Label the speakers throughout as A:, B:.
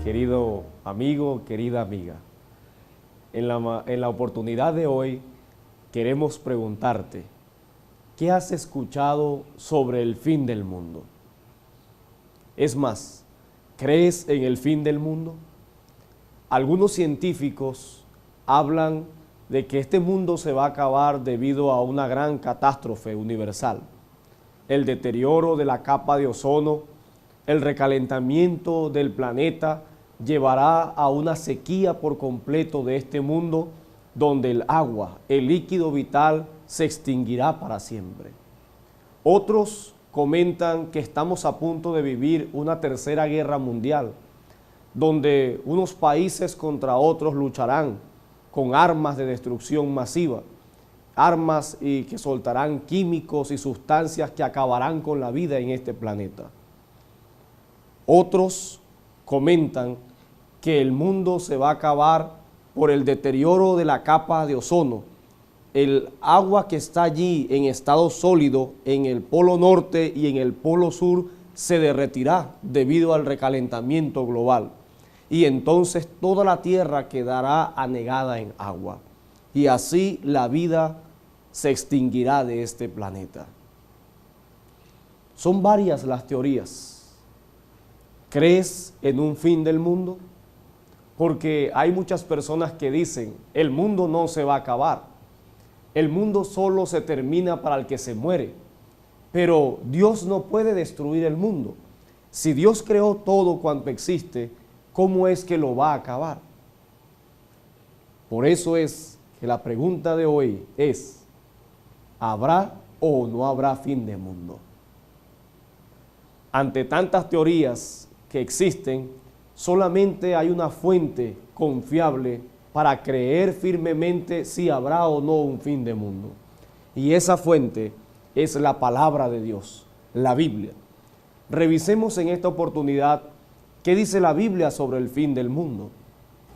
A: querido amigo, querida amiga. En la oportunidad de hoy queremos preguntarte, ¿qué has escuchado sobre el fin del mundo? Es más, ¿crees en el fin del mundo? Algunos científicos hablan de que este mundo se va a acabar debido a una gran catástrofe universal. El deterioro de la capa de ozono, el recalentamiento del planeta llevará a una sequía por completo de este mundo, donde el agua, el líquido vital, se extinguirá para siempre. Otros comentan que estamos a punto de vivir una tercera guerra mundial, donde unos países contra otros lucharán con armas de destrucción masiva, armas que soltarán químicos y sustancias que acabarán con la vida en este planeta. Otros comentan que el mundo se va a acabar por el deterioro de la capa de ozono. El agua que está allí en estado sólido en el polo norte y en el polo sur se derretirá debido al recalentamiento global. Y entonces toda la tierra quedará anegada en agua. Y así la vida se extinguirá de este planeta. Son varias las teorías. ¿Crees en un fin del mundo? Porque hay muchas personas que dicen, el mundo no se va a acabar. El mundo solo se termina para el que se muere. Pero Dios no puede destruir el mundo. Si Dios creó todo cuanto existe, ¿cómo es que lo va a acabar? Por eso es que la pregunta de hoy es, ¿habrá o no habrá fin de mundo? Ante tantas teorías que existen, solamente hay una fuente confiable para creer firmemente si habrá o no un fin de mundo. Y esa fuente es la palabra de Dios, la Biblia. Revisemos en esta oportunidad qué dice la Biblia sobre el fin del mundo.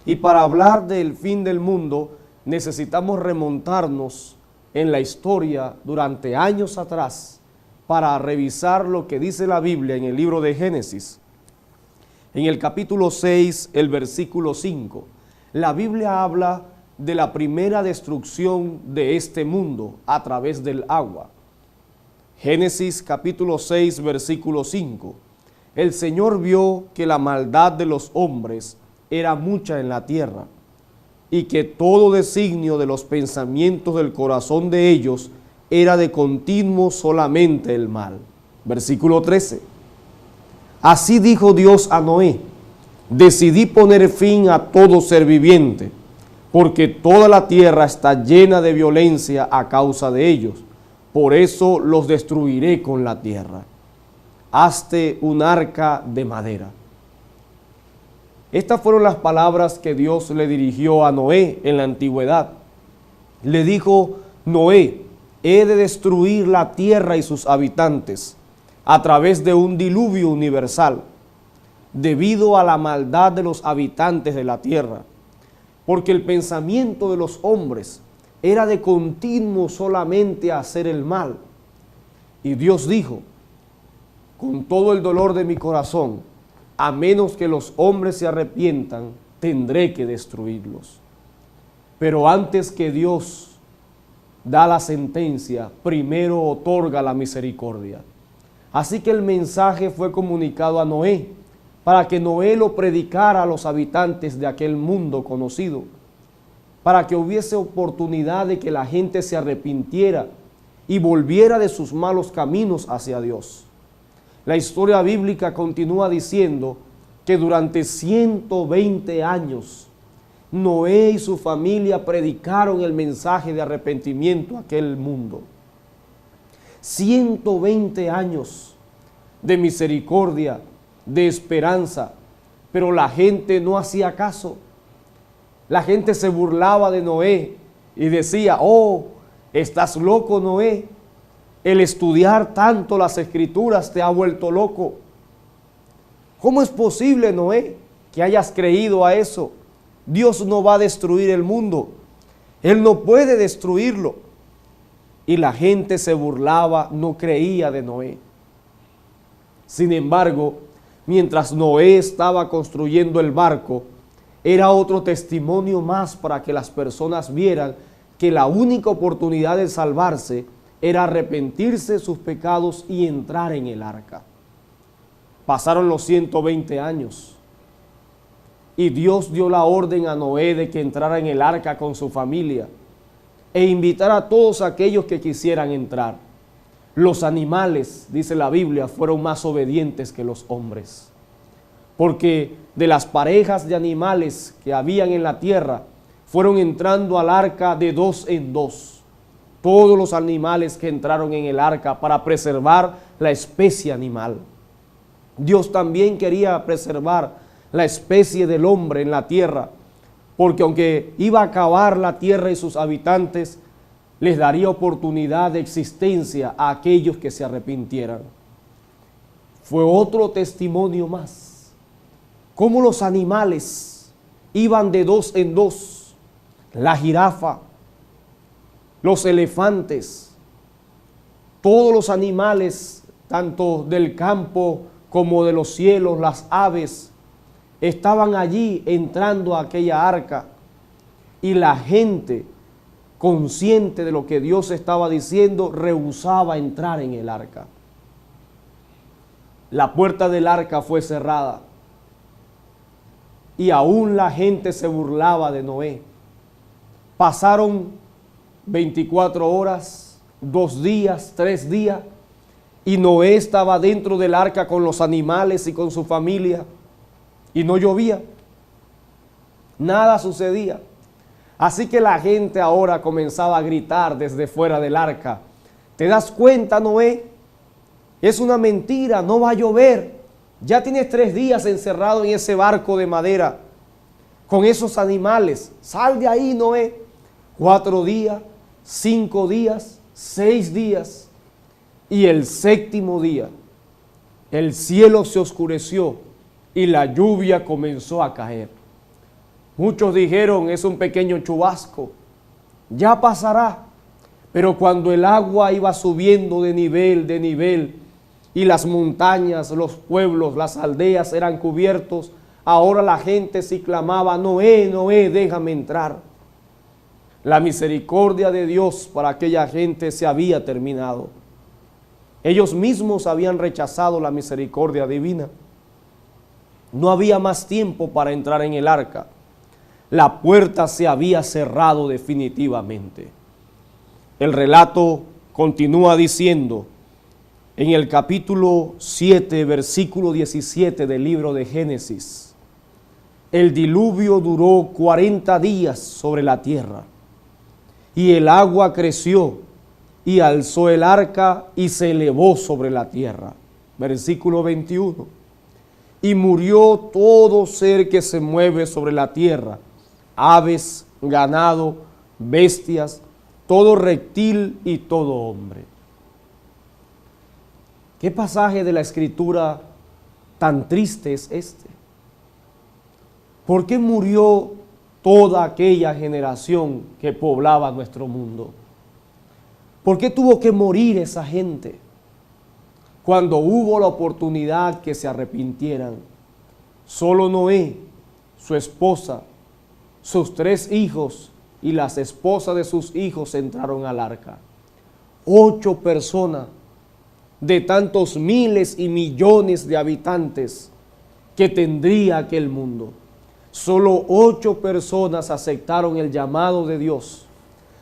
A: Y para hablar del fin del mundo necesitamos remontarnos en la historia durante años atrás para revisar lo que dice la Biblia en el libro de Génesis. En el capítulo 6, el versículo 5, la Biblia habla de la primera destrucción de este mundo a través del agua. Génesis capítulo 6, versículo 5. El Señor vio que la maldad de los hombres era mucha en la tierra, y que todo designio de los pensamientos del corazón de ellos era de continuo solamente el mal. Versículo 13. Así dijo Dios a Noé: decidí poner fin a todo ser viviente, porque toda la tierra está llena de violencia a causa de ellos. Por eso los destruiré con la tierra. Hazte un arca de madera. Estas fueron las palabras que Dios le dirigió a Noé en la antigüedad. Le dijo: Noé, he de destruir la tierra y sus habitantes a través de un diluvio universal, debido a la maldad de los habitantes de la tierra, porque el pensamiento de los hombres era de continuo solamente hacer el mal. Y Dios dijo: con todo el dolor de mi corazón, a menos que los hombres se arrepientan, tendré que destruirlos. Pero antes que Dios da la sentencia, primero otorga la misericordia. Así que el mensaje fue comunicado a Noé, para que Noé lo predicara a los habitantes de aquel mundo conocido, para que hubiese oportunidad de que la gente se arrepintiera y volviera de sus malos caminos hacia Dios. La historia bíblica continúa diciendo que durante 120 años Noé y su familia predicaron el mensaje de arrepentimiento a aquel mundo. 120 años de misericordia, de esperanza, pero la gente no hacía caso. La gente se burlaba de Noé y decía: oh, estás loco, Noé. El estudiar tanto las escrituras te ha vuelto loco. ¿Cómo es posible, Noé, que hayas creído a eso? Dios no va a destruir el mundo. Él no puede destruirlo. Y la gente se burlaba, no creía de Noé. Sin embargo, mientras Noé estaba construyendo el barco, era otro testimonio más para que las personas vieran que la única oportunidad de salvarse era arrepentirse de sus pecados y entrar en el arca. Pasaron los 120 años y Dios dio la orden a Noé de que entrara en el arca con su familia e invitara a todos aquellos que quisieran entrar. Los animales, dice la Biblia, fueron más obedientes que los hombres, porque de las parejas de animales que habían en la tierra, fueron entrando al arca de dos en dos. Todos los animales que entraron en el arca para preservar la especie animal. Dios también quería preservar la especie del hombre en la tierra, porque aunque iba a acabar la tierra y sus habitantes, les daría oportunidad de existencia a aquellos que se arrepintieran. Fue otro testimonio más. Cómo los animales iban de dos en dos. La jirafa, los elefantes, todos los animales, tanto del campo como de los cielos, las aves, estaban allí entrando a aquella arca, y la gente, consciente de lo que Dios estaba diciendo, rehusaba entrar en el arca. La puerta del arca fue cerrada y aún la gente se burlaba de Noé. Pasaron 24 horas, 2 días, 3 días, y Noé estaba dentro del arca con los animales y con su familia, y no llovía, nada sucedía. Así que la gente ahora comenzaba a gritar desde fuera del arca: ¿te das cuenta, Noé? Es una mentira, no va a llover. Ya tienes 3 días encerrado en ese barco de madera con esos animales. Sal de ahí, Noé. 4 días, 5 días, 6 días. Y el 7º día, el cielo se oscureció y la lluvia comenzó a caer. Muchos dijeron: es un pequeño chubasco, ya pasará. Pero cuando el agua iba subiendo de nivel, y las montañas, los pueblos, las aldeas eran cubiertos, ahora la gente sí clamaba: Noé, Noé, déjame entrar. La misericordia de Dios para aquella gente se había terminado. Ellos mismos habían rechazado la misericordia divina. No había más tiempo para entrar en el arca. La puerta se había cerrado definitivamente. El relato continúa diciendo en el capítulo 7, versículo 17 del libro de Génesis: el diluvio duró 40 días sobre la tierra, y el agua creció y alzó el arca y se elevó sobre la tierra. Versículo 21. Y murió todo ser que se mueve sobre la tierra, aves, ganado, bestias, todo reptil y todo hombre. ¿Qué pasaje de la Escritura tan triste es este? ¿Por qué murió toda aquella generación que poblaba nuestro mundo? ¿Por qué tuvo que morir esa gente cuando hubo la oportunidad que se arrepintieran? Solo Noé, su esposa, sus 3 hijos y las esposas de sus hijos entraron al arca. 8 personas de tantos miles y millones de habitantes que tendría aquel mundo. Solo 8 personas aceptaron el llamado de Dios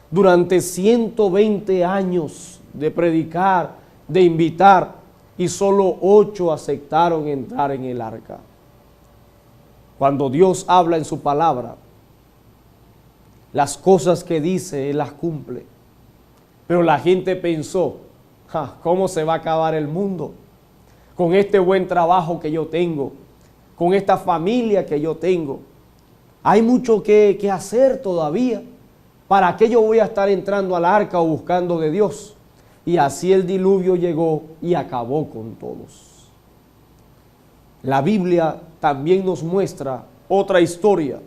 A: durante 120 años de predicar, de invitar, y solo 8 aceptaron entrar en el arca. Cuando Dios habla en su palabra, las cosas que dice, Él las cumple. Pero la gente pensó: ¿cómo se va a acabar el mundo? Con este buen trabajo que yo tengo, con esta familia que yo tengo, hay mucho que hacer todavía. ¿Para qué yo voy a estar entrando al arca o buscando de Dios? Y así el diluvio llegó y acabó con todos. La Biblia también nos muestra otra historia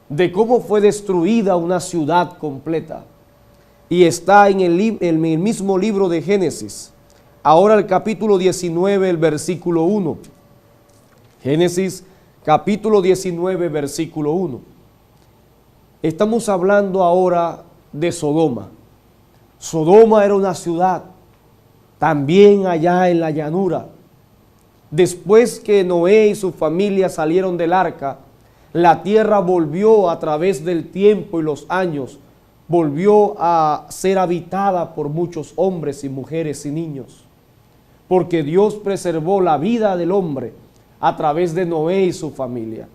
A: de cómo fue destruida una ciudad completa. Y está en el mismo libro de Génesis. Ahora el capítulo 19, el versículo 1. Génesis capítulo 19, versículo 1. Estamos hablando ahora de Sodoma. Sodoma era una ciudad, también allá en la llanura. Después que Noé y su familia salieron del arca, la tierra volvió a través del tiempo y los años, volvió a ser habitada por muchos hombres y mujeres y niños, porque Dios preservó la vida del hombre a través de Noé y su familia.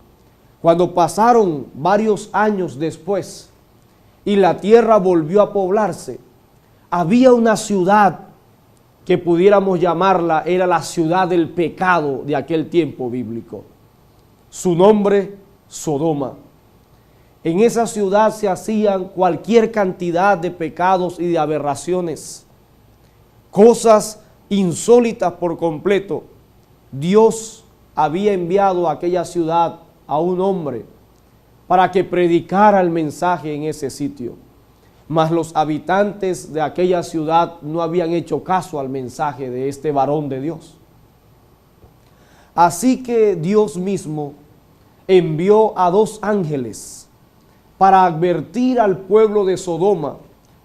A: Cuando pasaron varios años después y la tierra volvió a poblarse, había una ciudad que pudiéramos llamarla, era la ciudad del pecado de aquel tiempo bíblico. Su nombre, Sodoma. En esa ciudad se hacían cualquier cantidad de pecados y de aberraciones, cosas insólitas por completo. Dios había enviado a aquella ciudad a un hombre para que predicara el mensaje en ese sitio. Mas los habitantes de aquella ciudad no habían hecho caso al mensaje de este varón de Dios. Así que Dios mismo envió a 2 ángeles para advertir al pueblo de Sodoma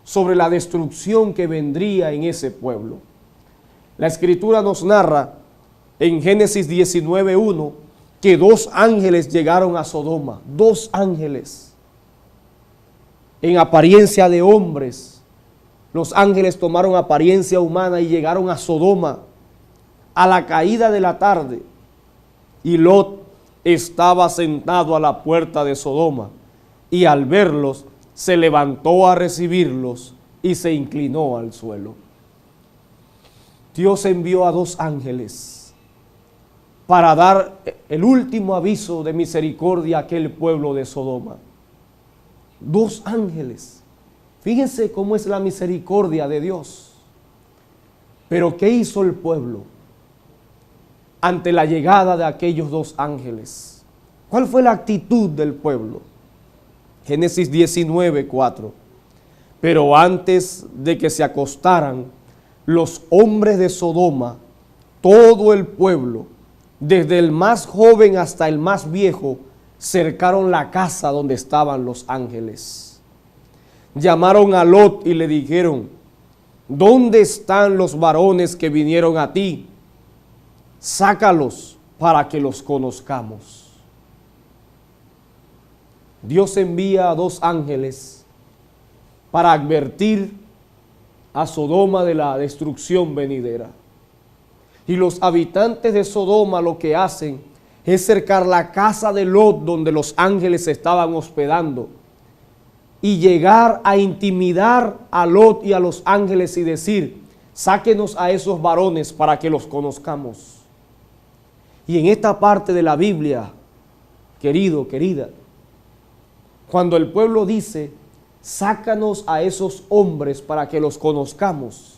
A: sobre la destrucción que vendría en ese pueblo. La Escritura nos narra en Génesis 19:1 que 2 ángeles llegaron a Sodoma, 2 ángeles. En apariencia de hombres, los ángeles tomaron apariencia humana y llegaron a Sodoma a la caída de la tarde, y Lot estaba sentado a la puerta de Sodoma, y al verlos se levantó a recibirlos y se inclinó al suelo. Dios envió a 2 ángeles para dar el último aviso de misericordia a aquel pueblo de Sodoma. 2 ángeles. Fíjense cómo es la misericordia de Dios. Pero ¿qué hizo el pueblo ante la llegada de aquellos 2 ángeles? ¿Cuál fue la actitud del pueblo? Génesis 19:4. Pero antes de que se acostaran, los hombres de Sodoma, todo el pueblo, desde el más joven hasta el más viejo, cercaron la casa donde estaban los ángeles. Llamaron a Lot y le dijeron: ¿dónde están los varones que vinieron a ti? Sácalos para que los conozcamos. Dios envía a 2 ángeles para advertir a Sodoma de la destrucción venidera. Y los habitantes de Sodoma lo que hacen es cercar la casa de Lot donde los ángeles se estaban hospedando y llegar a intimidar a Lot y a los ángeles y decir: sáquenos a esos varones para que los conozcamos. Y en esta parte de la Biblia, querido, querida, cuando el pueblo dice: sácanos a esos hombres para que los conozcamos,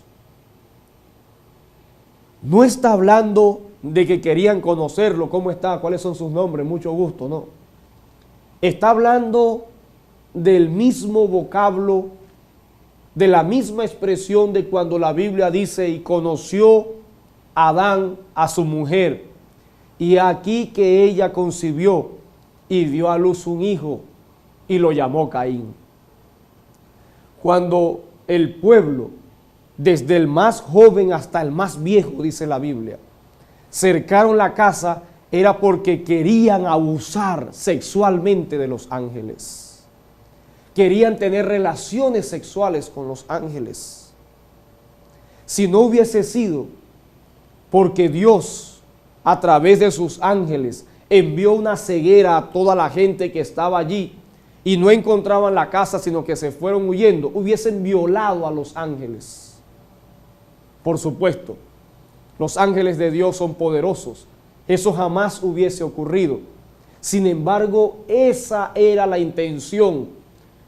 A: no está hablando de que querían conocerlo, cómo está, cuáles son sus nombres, mucho gusto, no. Está hablando del mismo vocablo, de la misma expresión de cuando la Biblia dice: y conoció Adán a su mujer, y aquí que ella concibió y dio a luz un hijo, y lo llamó Caín. Cuando el pueblo, desde el más joven hasta el más viejo, dice la Biblia, cercaron la casa, era porque querían abusar sexualmente de los ángeles. Querían tener relaciones sexuales con los ángeles. Si no hubiese sido porque Dios, a través de sus ángeles, envió una ceguera a toda la gente que estaba allí y no encontraban la casa, sino que se fueron huyendo, hubiesen violado a los ángeles. Por supuesto, los ángeles de Dios son poderosos. Eso jamás hubiese ocurrido. Sin embargo, esa era la intención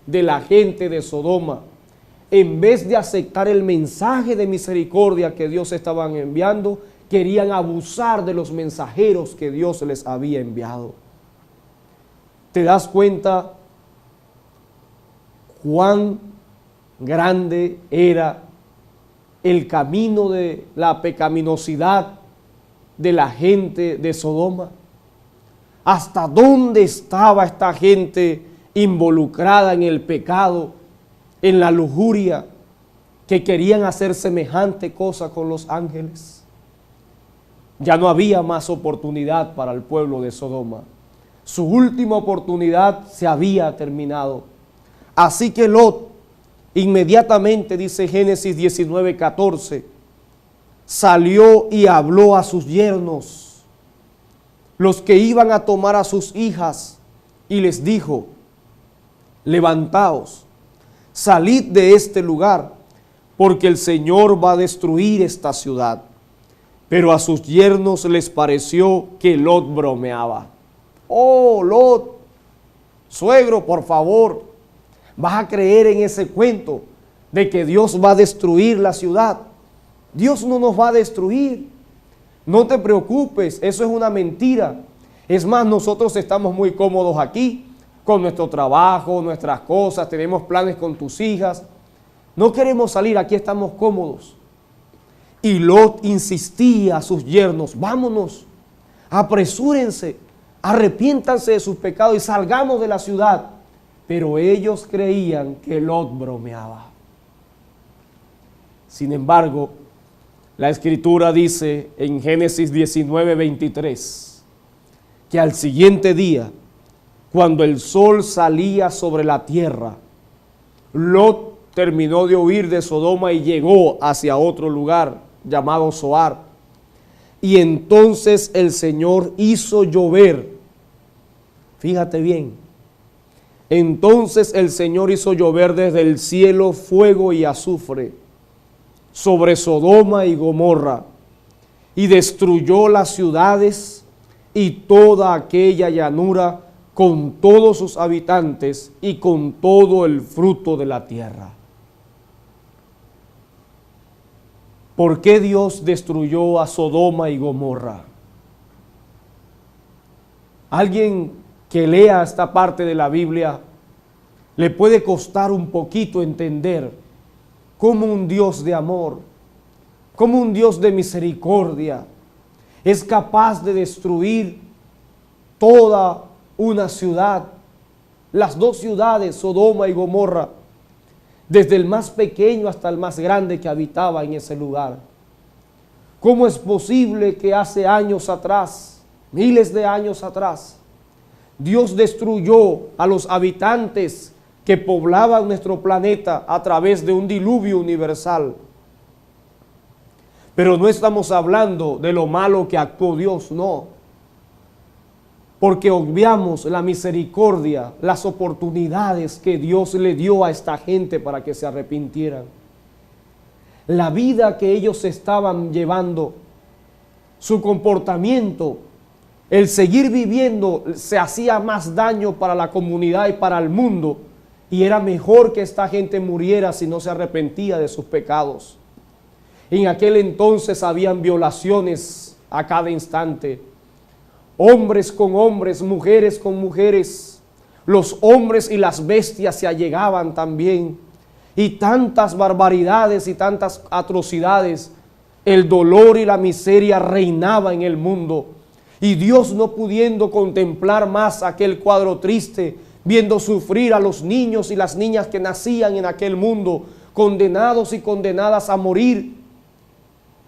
A: de la gente de Sodoma. En vez de aceptar el mensaje de misericordia que Dios estaba enviando, querían abusar de los mensajeros que Dios les había enviado. ¿Te das cuenta cuán grande era el camino de la pecaminosidad de la gente de Sodoma? hasta dónde estaba esta gente involucrada en el pecado, en la lujuria, que querían hacer semejante cosa con los ángeles. Ya no había más oportunidad para el pueblo de Sodoma. Su última oportunidad se había terminado. Así que Lot, inmediatamente, dice Génesis 19:14, salió y habló a sus yernos, los que iban a tomar a sus hijas, y les dijo: levantaos, salid de este lugar, porque el Señor va a destruir esta ciudad. Pero a sus yernos les pareció que Lot bromeaba. Oh, Lot, suegro, por favor, ¿vas a creer en ese cuento de que Dios va a destruir la ciudad? Dios no nos va a destruir. No te preocupes, eso es una mentira. Es más, nosotros estamos muy cómodos aquí, con nuestro trabajo, nuestras cosas, tenemos planes con tus hijas. No queremos salir, aquí estamos cómodos. Y Lot insistía a sus yernos: vámonos, apresúrense, arrepiéntanse de sus pecados y salgamos de la ciudad. Pero ellos creían que Lot bromeaba. Sin embargo, la Escritura dice en Génesis 19:23 que al siguiente día, cuando el sol salía sobre la tierra, Lot terminó de huir de Sodoma y llegó hacia otro lugar llamado Zoar. Y entonces el Señor hizo llover. Fíjate bien. Entonces el Señor hizo llover desde el cielo fuego y azufre sobre Sodoma y Gomorra, y destruyó las ciudades y toda aquella llanura con todos sus habitantes y con todo el fruto de la tierra. ¿Por qué Dios destruyó a Sodoma y Gomorra? Alguien que lea esta parte de la Biblia le puede costar un poquito entender cómo un Dios de amor, cómo un Dios de misericordia es capaz de destruir toda una ciudad, las dos ciudades, Sodoma y Gomorra, desde el más pequeño hasta el más grande que habitaba en ese lugar. ¿Cómo es posible que hace años atrás, miles de años atrás, Dios destruyó a los habitantes que poblaban nuestro planeta a través de un diluvio universal? Pero no estamos hablando de lo malo que actuó Dios, no. Porque obviamos la misericordia, las oportunidades que Dios le dio a esta gente para que se arrepintieran. La vida que ellos estaban llevando, su comportamiento, el seguir viviendo, se hacía más daño para la comunidad y para el mundo. Y era mejor que esta gente muriera si no se arrepentía de sus pecados. En aquel entonces habían violaciones a cada instante. Hombres con hombres, mujeres con mujeres. Los hombres y las bestias se allegaban también. Y tantas barbaridades y tantas atrocidades. El dolor y la miseria reinaba en el mundo. Y Dios, no pudiendo contemplar más aquel cuadro triste, viendo sufrir a los niños y las niñas que nacían en aquel mundo, condenados y condenadas a morir,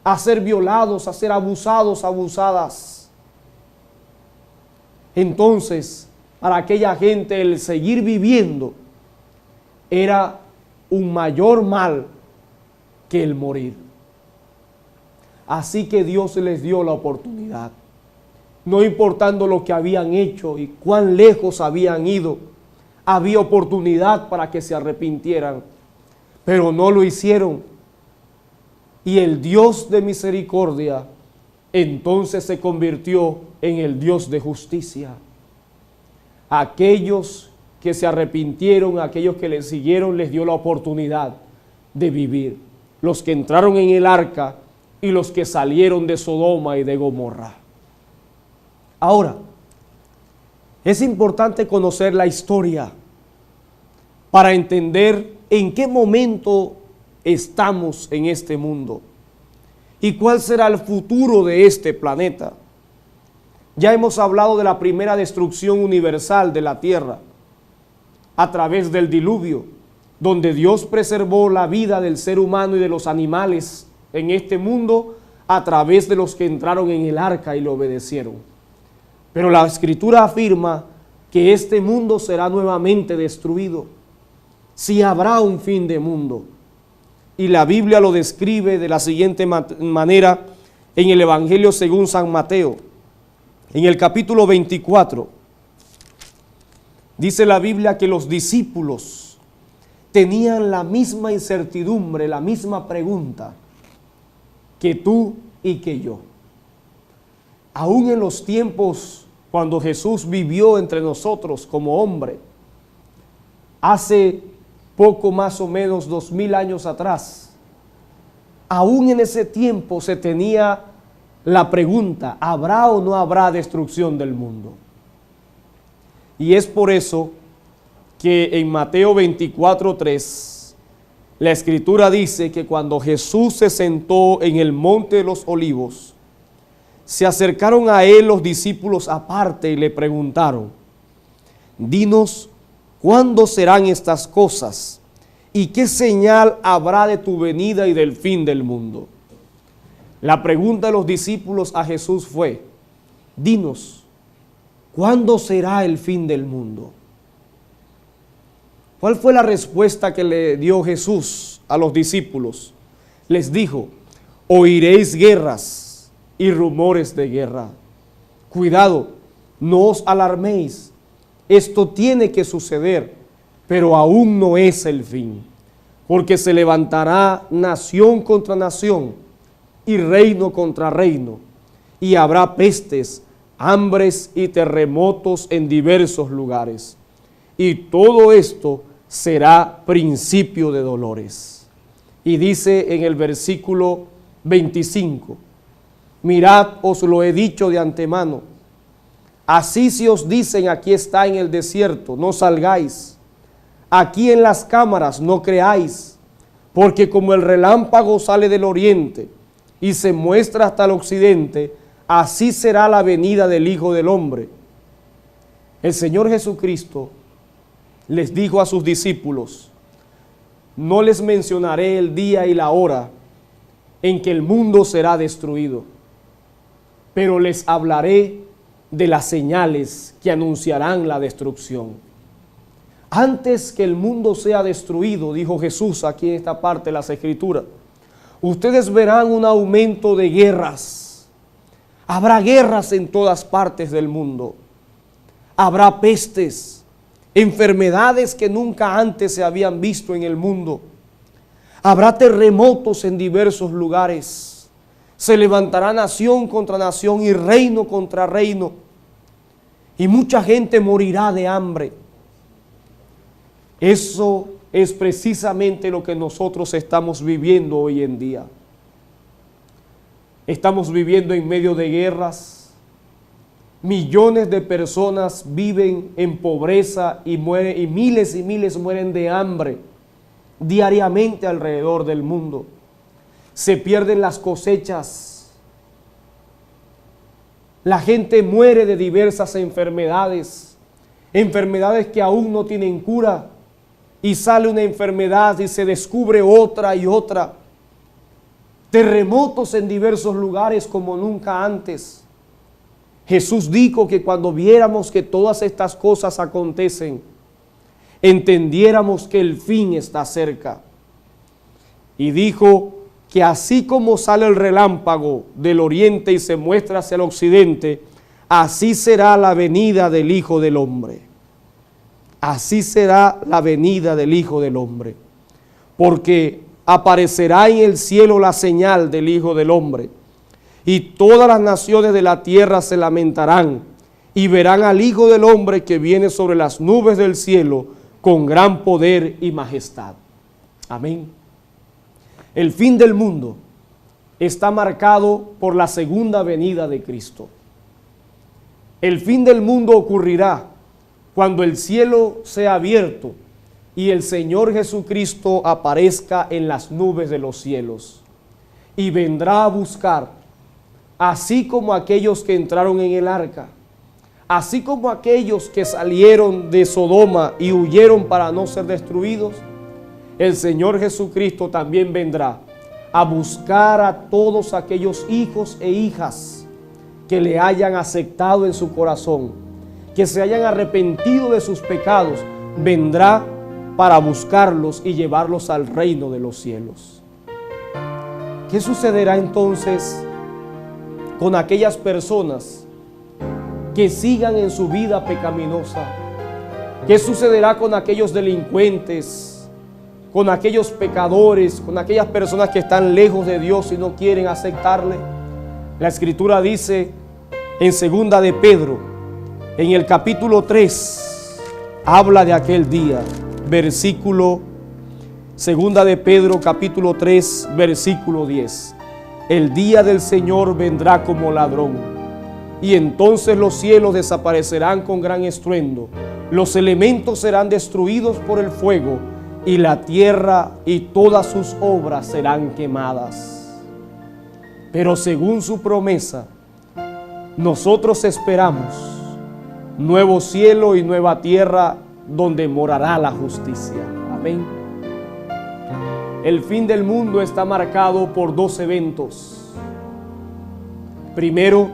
A: a ser violados, a ser abusados, abusadas. Entonces, para aquella gente el seguir viviendo era un mayor mal que el morir. Así que Dios les dio la oportunidad. No importando lo que habían hecho y cuán lejos habían ido, había oportunidad para que se arrepintieran, pero no lo hicieron. Y el Dios de misericordia entonces se convirtió en el Dios de justicia. Aquellos que se arrepintieron, aquellos que le siguieron, les dio la oportunidad de vivir. Los que entraron en el arca y los que salieron de Sodoma y de Gomorra. Ahora, es importante conocer la historia para entender en qué momento estamos en este mundo y cuál será el futuro de este planeta. Ya hemos hablado de la primera destrucción universal de la tierra a través del diluvio, donde Dios preservó la vida del ser humano y de los animales en este mundo a través de los que entraron en el arca y le obedecieron. Pero la Escritura afirma que este mundo será nuevamente destruido, si habrá un fin de mundo. Y la Biblia lo describe de la siguiente manera en el Evangelio según San Mateo, en el capítulo 24. Dice la Biblia que los discípulos tenían la misma incertidumbre, la misma pregunta que tú y que yo. Aún en los tiempos cuando Jesús vivió entre nosotros como hombre, hace poco más o menos 2000 años atrás, aún en ese tiempo se tenía la pregunta, ¿habrá o no habrá destrucción del mundo? Y es por eso que en Mateo 24:3, la Escritura dice que cuando Jesús se sentó en el monte de los olivos, se acercaron a él los discípulos aparte y le preguntaron, dinos, ¿cuándo serán estas cosas? ¿Y qué señal habrá de tu venida y del fin del mundo? La pregunta de los discípulos a Jesús fue, dinos, ¿cuándo será el fin del mundo? ¿Cuál fue la respuesta que le dio Jesús a los discípulos? Les dijo, oiréis guerras y rumores de guerra. Cuidado, no os alarméis. Esto tiene que suceder, pero aún no es el fin, porque se levantará nación contra nación y reino contra reino, y habrá pestes, hambres y terremotos en diversos lugares. Y todo esto será principio de dolores. Y dice en el versículo 25, mirad, os lo he dicho de antemano, así si os dicen aquí está en el desierto, no salgáis, aquí en las cámaras no creáis, porque como el relámpago sale del oriente y se muestra hasta el occidente, así será la venida del Hijo del Hombre. El Señor Jesucristo les dijo a sus discípulos, no les mencionaré el día y la hora en que el mundo será destruido, pero les hablaré de las señales que anunciarán la destrucción. Antes que el mundo sea destruido, dijo Jesús aquí en esta parte de las Escrituras, ustedes verán un aumento de guerras. Habrá guerras en todas partes del mundo. Habrá pestes, enfermedades que nunca antes se habían visto en el mundo. Habrá terremotos en diversos lugares. Se levantará nación contra nación y reino contra reino. Y mucha gente morirá de hambre. Eso es precisamente lo que nosotros estamos viviendo hoy en día. Estamos viviendo en medio de guerras. Millones de personas viven en pobreza y mueren, y miles mueren de hambre diariamente alrededor del mundo. Se pierden las cosechas. La gente muere de diversas enfermedades, enfermedades que aún no tienen cura, y sale una enfermedad y se descubre otra y otra. Terremotos en diversos lugares como nunca antes. Jesús dijo que cuando viéramos que todas estas cosas acontecen, entendiéramos que el fin está cerca. Y dijo que así como sale el relámpago del oriente y se muestra hacia el occidente, así será la venida del Hijo del Hombre. Así será la venida del Hijo del Hombre. Porque aparecerá en el cielo la señal del Hijo del Hombre, y todas las naciones de la tierra se lamentarán y verán al Hijo del Hombre que viene sobre las nubes del cielo con gran poder y majestad. Amén. El fin del mundo está marcado por la segunda venida de Cristo. El fin del mundo ocurrirá cuando el cielo sea abierto y el Señor Jesucristo aparezca en las nubes de los cielos y vendrá a buscar así como aquellos que entraron en el arca, así como aquellos que salieron de Sodoma y huyeron para no ser destruidos, el Señor Jesucristo también vendrá a buscar a todos aquellos hijos e hijas que le hayan aceptado en su corazón, que se hayan arrepentido de sus pecados. Vendrá para buscarlos y llevarlos al reino de los cielos. ¿Qué sucederá entonces con aquellas personas que sigan en su vida pecaminosa? ¿Qué sucederá con aquellos delincuentes, con aquellos pecadores, con aquellas personas que están lejos de Dios y no quieren aceptarle? La Escritura dice en 2 de Pedro, en el capítulo 3, habla de aquel día, versículo 2 de Pedro, capítulo 3, versículo 10. El día del Señor vendrá como ladrón, y entonces los cielos desaparecerán con gran estruendo, los elementos serán destruidos por el fuego, y la tierra y todas sus obras serán quemadas. Pero según su promesa, nosotros esperamos nuevo cielo y nueva tierra donde morará la justicia. Amén. El fin del mundo está marcado por dos eventos. Primero,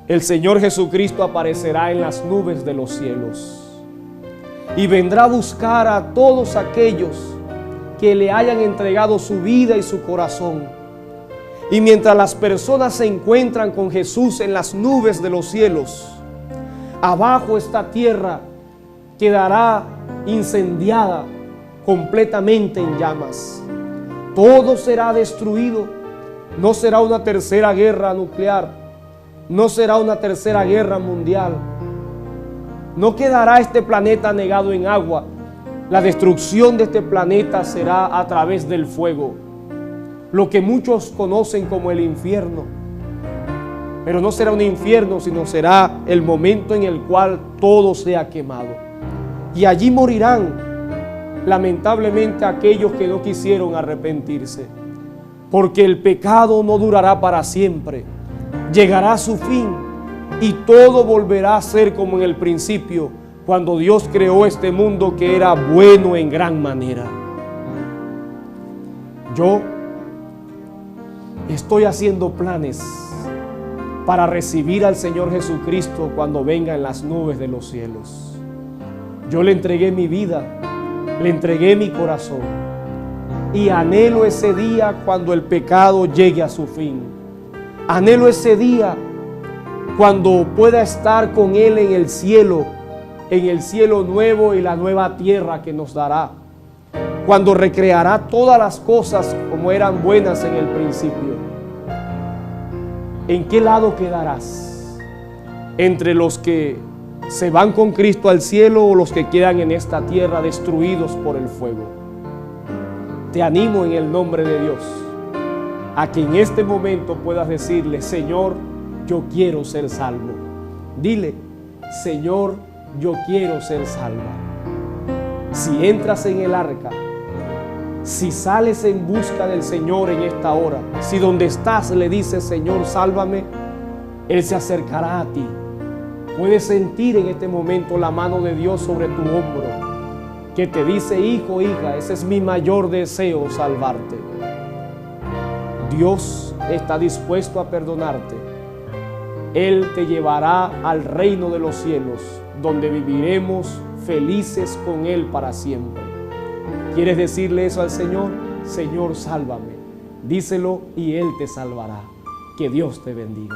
A: el Señor Jesucristo aparecerá en las nubes de los cielos y vendrá a buscar a todos aquellos que le hayan entregado su vida y su corazón. Y mientras las personas se encuentran con Jesús en las nubes de los cielos, abajo esta tierra quedará incendiada completamente en llamas. Todo será destruido. No será una tercera guerra nuclear, no será una tercera guerra mundial. No quedará este planeta anegado en agua. La destrucción de este planeta será a través del fuego, lo que muchos conocen como el infierno. Pero no será un infierno, sino será el momento en el cual todo sea quemado. Y allí morirán, lamentablemente, aquellos que no quisieron arrepentirse. Porque el pecado no durará para siempre. Llegará a su fin y todo volverá a ser como en el principio, cuando Dios creó este mundo que era bueno en gran manera. Yo estoy haciendo planes para recibir al Señor Jesucristo cuando venga en las nubes de los cielos. Yo le entregué mi vida, le entregué mi corazón y anhelo ese día cuando el pecado llegue a su fin. Anhelo ese día cuando pueda estar con Él en el cielo nuevo y la nueva tierra que nos dará. Cuando recreará todas las cosas como eran buenas en el principio. ¿En qué lado quedarás? ¿Entre los que se van con Cristo al cielo o los que quedan en esta tierra destruidos por el fuego? Te animo en el nombre de Dios a que en este momento puedas decirle: Señor, yo quiero ser salvo. Dile: Señor, yo quiero ser salva. Si entras en el arca, si sales en busca del Señor en esta hora, si donde estás le dices: Señor, sálvame, Él se acercará a ti. Puedes sentir en este momento la mano de Dios sobre tu hombro, que te dice: hijo, hija, ese es mi mayor deseo, salvarte. Dios está dispuesto a perdonarte. Él te llevará al reino de los cielos, donde viviremos felices con Él para siempre. ¿Quieres decirle eso al Señor? Señor, sálvame. Díselo y Él te salvará. Que Dios te bendiga.